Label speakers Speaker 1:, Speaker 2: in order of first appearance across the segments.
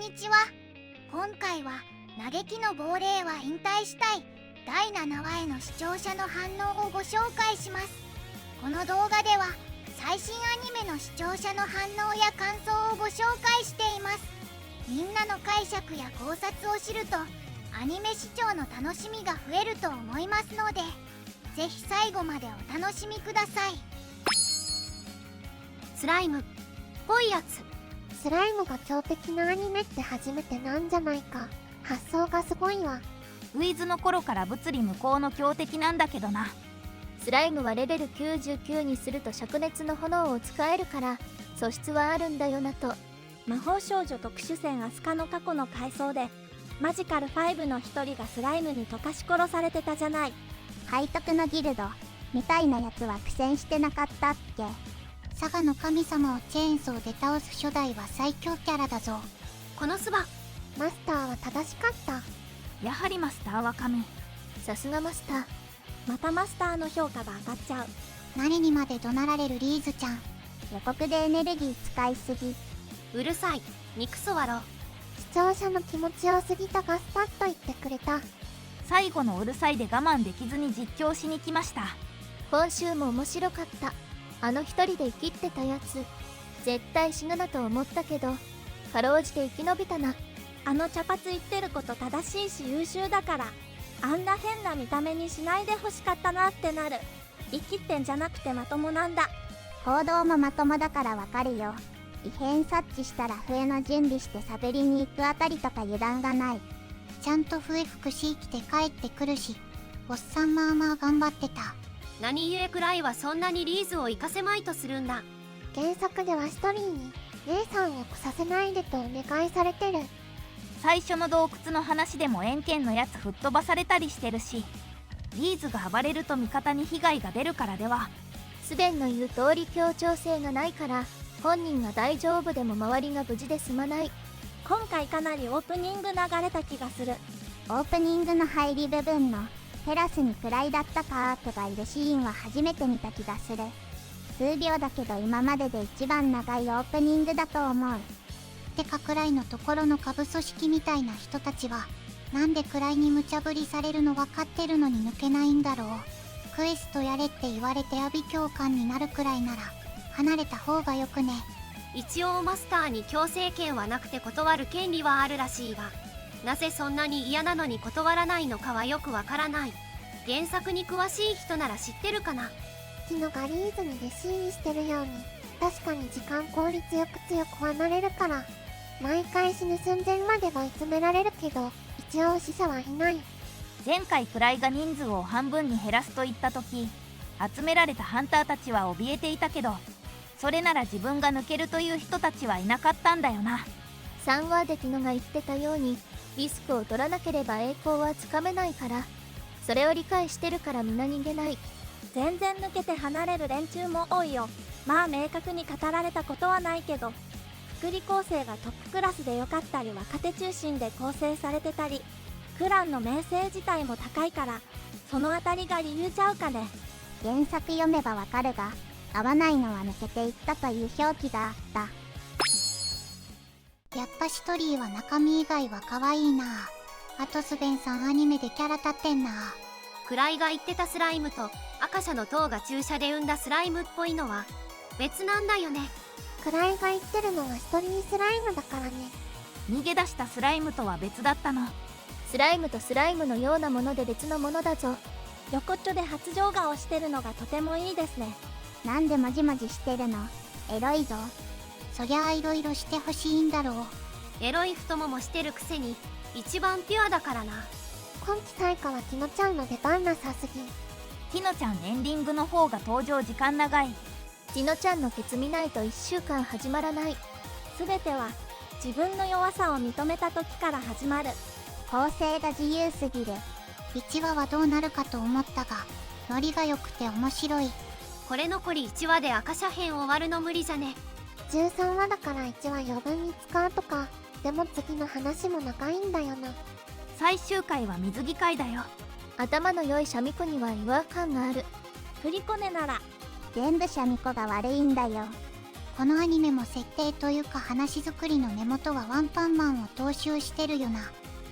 Speaker 1: にちは。今回は嘆きの亡霊は引退したい第7話への視聴者の反応をご紹介します。この動画では最新アニメの視聴者の反応や感想をご紹介しています。みんなの解釈や考察を知るとアニメ視聴の楽しみが増えると思いますので、ぜひ最後までお楽しみください。
Speaker 2: スライムっぽいやつ。
Speaker 3: スライムが強敵なアニメって初めてなんじゃないか。発想がすごいわ。
Speaker 4: ウィズの頃から物理無効の強敵なんだけどな。
Speaker 5: スライムはレベル99にすると灼熱の炎を使えるから素質はあるんだよなと。
Speaker 6: 魔法少女特殊戦アスカの過去の回想でマジカル5の一人がスライムに溶かし殺されてたじゃない。
Speaker 3: 背徳のギルドみたいなやつは苦戦してなかったっけ。佐賀の神様をチェーンソーで倒す初代は最強キャラだぞ。
Speaker 2: このスバ
Speaker 3: マスターは正しかった。
Speaker 4: やはりマスターは神。
Speaker 5: さすがマスター。
Speaker 6: またマスターの評価が上がっちゃう。
Speaker 3: 何にまで怒鳴られるリーズちゃん。予告でエネルギー使いすぎ。
Speaker 2: うるさい肉そわろ。
Speaker 3: 視聴者の気持ちを過ぎたがスパッと言ってくれた。
Speaker 4: 最後のうるさいで我慢できずに実況しに来ました。
Speaker 5: 今週も面白かった。あの一人で生きってたやつ絶対死ぬなと思ったけどかろうじて生き延びたな。
Speaker 6: あの茶髪言ってること正しいし優秀だからあんな変な見た目にしないでほしかったなってなる。生きってんじゃなくてまともなんだ。
Speaker 3: 行動もまともだからわかるよ。異変察知したら笛の準備してサベりに行くあたりとか油断がない。ちゃんと笛吹くし着て帰ってくるし、おっさんまあまあ頑張ってた。
Speaker 2: 何故くらいはそんなにリーズを生かせまいとするんだ。
Speaker 3: 原作ではストリーに姉さんを来させないでとお願いされてる。
Speaker 4: 最初の洞窟の話でも円圏のやつ吹っ飛ばされたりしてるし、リーズが暴れると味方に被害が出るからでは。
Speaker 5: スベンの言う通り協調性がないから本人が大丈夫でも周りが無事で済まない。
Speaker 6: 今回かなりオープニング流れた気がする。
Speaker 3: オープニングの入り部分のテラスに位だったカープがいるシーンは初めて見た気がする。数秒だけど今までで一番長いオープニングだと思う。てかくらいのところの下部組織みたいな人たちはなんでくらいに無茶ぶりされるの分かってるのに抜けないんだろう。クエストやれって言われて阿鼻教官になるくらいなら離れた方がよくね。
Speaker 2: 一応マスターに強制権はなくて断る権利はあるらしいが、なぜそんなに嫌なのに断らないのかはよくわからない。原作に詳しい人なら知ってるかな。
Speaker 3: キノがリーズに弟子入りしてるように確かに時間効率よく強くはなれるから毎回死ぬ寸前までは追い詰められるけど一応死者はいない。
Speaker 4: 前回クライが人数を半分に減らすと言った時、集められたハンターたちは怯えていたけど、それなら自分が抜けるという人たちはいなかったんだよな。
Speaker 5: 3話でティノが言ってたようにリスクを取らなければ栄光はつかめないから、それを理解してるから皆逃げない。
Speaker 6: 全然抜けて離れる連中も多いよ。まあ明確に語られたことはないけど、福利構成がトップクラスでよかったり若手中心で構成されてたり、クランの名声自体も高いからそのあたりが理由ちゃうかね。
Speaker 3: 原作読めばわかるが合わないのは抜けていったという表記があった。やっぱシトリーは中身以外は可愛いな。あとスベンさんアニメでキャラ立ってんな。
Speaker 2: クライが言ってたスライムとアカシャの塔が注射で生んだスライムっぽいのは別なんだよね。
Speaker 3: クライが言ってるのはストリースライムだからね。
Speaker 4: 逃げ出したスライムとは別だったの。
Speaker 5: スライムとスライムのようなもので別のものだぞ。
Speaker 6: 横っちょで発情顔してるのがとてもいいですね。
Speaker 3: なんでもじもじしてるの。エロいぞ。そりゃあいろいろしてほしいんだろう。
Speaker 2: エロい太ももしてるくせに一番ピュアだからな。
Speaker 3: 今期最下はティノちゃんの出番なさすぎ。
Speaker 4: ティノちゃんエンディングの方が登場時間長い。
Speaker 5: ティノちゃんのケツ見ないと1週間始まらない。
Speaker 6: 全ては自分の弱さを認めた時から始まる。
Speaker 3: 構成が自由すぎる。1話はどうなるかと思ったがノリが良くて面白い。
Speaker 2: これ残り1話でアカシャ編終わるの無理じゃね。
Speaker 3: 13話だから1話余分に使うとか。でも次の話も長いんだよな。
Speaker 4: 最終回は水着会だよ。
Speaker 5: 頭の良いシャミ子には違和感がある。
Speaker 6: 振り子ねなら
Speaker 3: 全部シャミ子が悪いんだよ。
Speaker 1: このアニメも設定というか話作りの根元はワンパンマンを踏襲してるよな。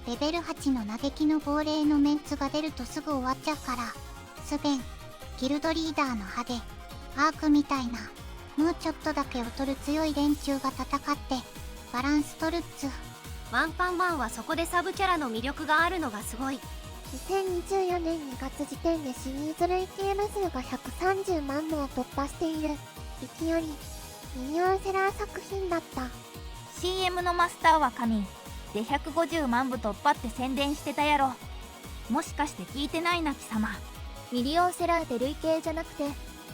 Speaker 1: レベル8の嘆きの亡霊のメンツが出るとすぐ終わっちゃうから、スベン、ギルドリーダーの派でアークみたいなもうちょっとだけ劣る強い連中が戦ってバランス取るっつ。
Speaker 2: ワンパンマンはそこでサブキャラの魅力があるのがすごい。
Speaker 3: 2024年2月時点でシリーズ累計部数が130万部を突破している勢いミリオンセラー作品だった。
Speaker 4: CM のマスターは神で150万部突破って宣伝してたやろ。もしかして聞いてないな貴様。
Speaker 5: ミリオンセラーで累計じゃなくて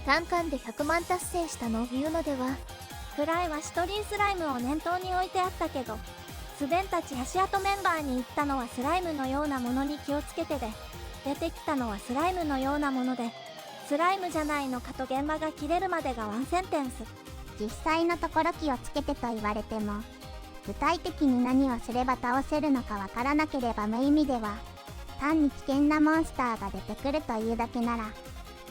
Speaker 5: 単館で100万達成したの言うのでは。
Speaker 6: フライはシトリースライムを念頭に置いてあったけど、スベンたち足跡メンバーに言ったのはスライムのようなものに気をつけてで、出てきたのはスライムのようなもので、スライムじゃないのかと現場が切れるまでがワンセンテンス。
Speaker 3: 実際のところ気をつけてと言われても、具体的に何をすれば倒せるのかわからなければ無意味では、単に危険なモンスターが出てくるというだけなら、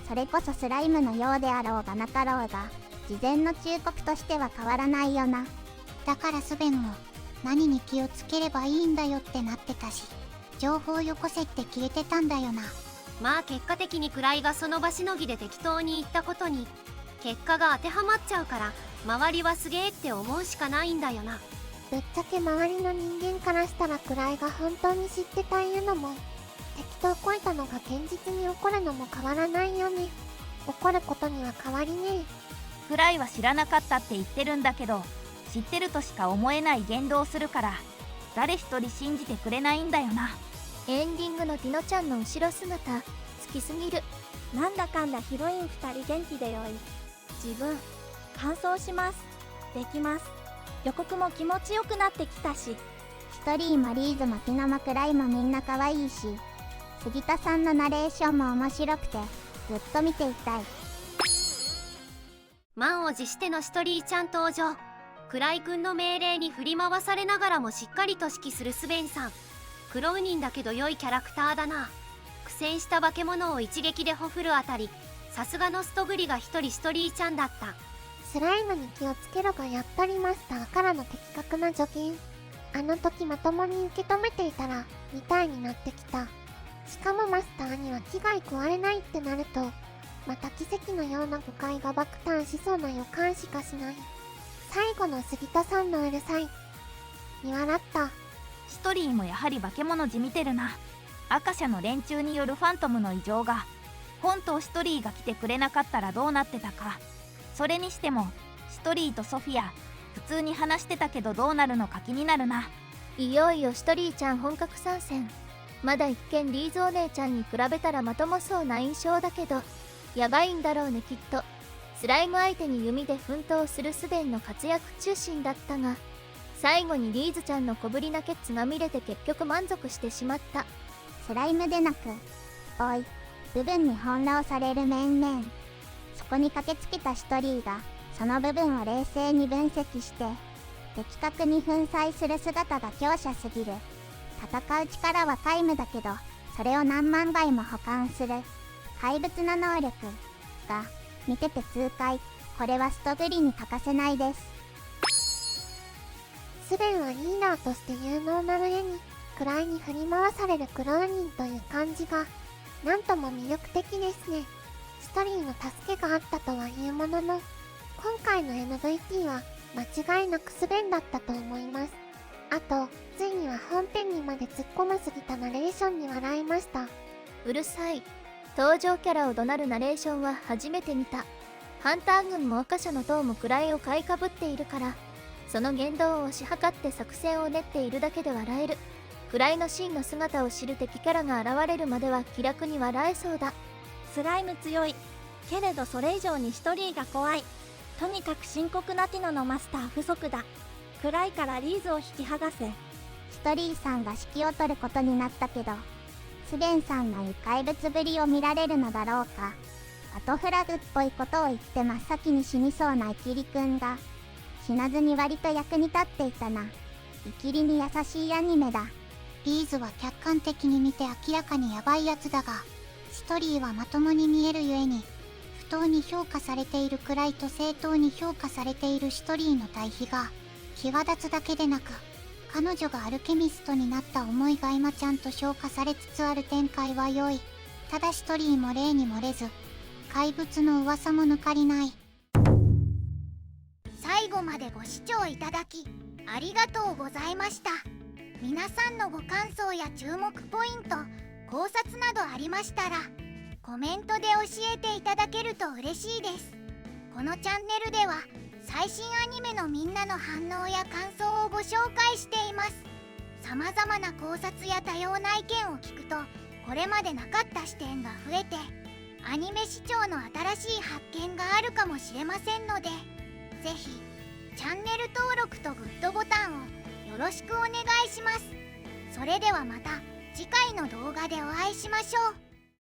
Speaker 3: それこそスライムのようであろうがなかろうが、事前の忠告としては変わらないよな。
Speaker 1: だからスベンも何に気をつければいいんだよってなってたし、情報よこせって消えてたんだよな。
Speaker 2: まあ結果的に位がその場しのぎで適当に言ったことに結果が当てはまっちゃうから、周りはすげーって思うしかないんだよな。
Speaker 3: ぶっちゃけ周りの人間からしたら位が本当に知ってたいうのも、適当こいたのが現実に起こるのも変わらないよね。起こることには変わりね
Speaker 4: フライは知らなかったって言ってるんだけど、知ってるとしか思えない言動をするから誰一人信じてくれないんだよな。
Speaker 5: エンディングのティノちゃんの後ろ姿好きすぎる。
Speaker 6: なんだかんだヒロイン2人元気でよい。自分完走します。できます。予告も気持ちよくなってきたし、
Speaker 3: ストリーもリーズもティノもクライもみんな可愛いし、杉田さんのナレーションも面白くてずっと見ていたい。
Speaker 2: 満を持してのシトリーちゃん登場。クイくんの命令に振り回されながらもしっかりと指揮するスベンさん。黒ウニンだけど良いキャラクターだな。苦戦した化け物を一撃でほふるあたり、さすがのストグリが一人シトリーちゃんだった。
Speaker 3: スライムに気をつけろがやっぱりマスターからの的確な助言。あの時まともに受け止めていたらみたいになってきた。しかもマスターには危害加えないってなると、また奇跡のような誤解が爆誕しそうな予感しかしない。最後の杉田さんのうるさいに笑った。
Speaker 4: シトリーもやはり化け物じみてるな。アカシャの連中によるファントムの異常が、本当シトリーが来てくれなかったらどうなってたか。それにしてもシトリーとソフィア普通に話してたけどどうなるのか気になるな。
Speaker 5: いよいよシトリーちゃん本格参戦。まだ一見リーズお姉ちゃんに比べたらまともそうな印象だけど、やばいんだろうねきっと。スライム相手に弓で奮闘するスベンの活躍中心だったが、最後にリーズちゃんの小ぶりなケツが見れて結局満足してしまった。
Speaker 3: スライムでなくおい部分に翻弄される面々。そこに駆けつけたシトリーがその部分を冷静に分析して的確に粉砕する姿が強者すぎる。戦う力は皆無だけど、それを何万倍も補完する怪物な能力が見てて痛快。これはストグリに欠かせないです。スベンはリーダーとして有能な上に位に振り回されるクローニンという感じがなんとも魅力的ですね。ストリーの助けがあったとはいうものの、今回の MVP は間違いなくスベンだったと思います。あとついには本編にまで突っ込ますぎたナレーションに笑いました。
Speaker 5: うるさい。登場キャラを怒鳴るナレーションは初めて見た。ハンター軍もアカシャの塔も位を買いかぶっているから、その言動を推し量って作戦を練っているだけで笑える。位の真の姿を知る敵キャラが現れるまでは気楽に笑えそうだ。
Speaker 6: スライム強いけれどそれ以上にシトリーが怖い。とにかく深刻なティノのマスター不足だ。暗いからリーズを引き剥がせ。
Speaker 3: シトリーさんが指揮を取ることになったけど、スベンさんの怪物ぶりを見られるのだろうか。アトフラグっぽいことを言って真っ先に死にそうなイキリくんが死なずに割と役に立っていたな。イキリに優しいアニメだ。
Speaker 1: リーズは客観的に見て明らかにヤバいやつだが、ストリーはまともに見えるゆえに
Speaker 3: 当に評価されているくらいと正当に評価されているシトリーの対比が際立つだけでなく、彼女がアルケミストになった思いが今ちゃんと消化されつつある展開は良い。ただシトリーも例に漏れず怪物の噂も抜かりない。
Speaker 1: 最後までご視聴いただきありがとうございました。皆さんのご感想や注目ポイント、考察などありましたらコメントで教えていただけると嬉しいです。このチャンネルでは最新アニメのみんなの反応や感想をご紹介しています。様々な考察や多様な意見を聞くとこれまでなかった視点が増えてアニメ視聴の新しい発見があるかもしれませんので、ぜひチャンネル登録とグッドボタンをよろしくお願いします。それではまた次回の動画でお会いしましょう。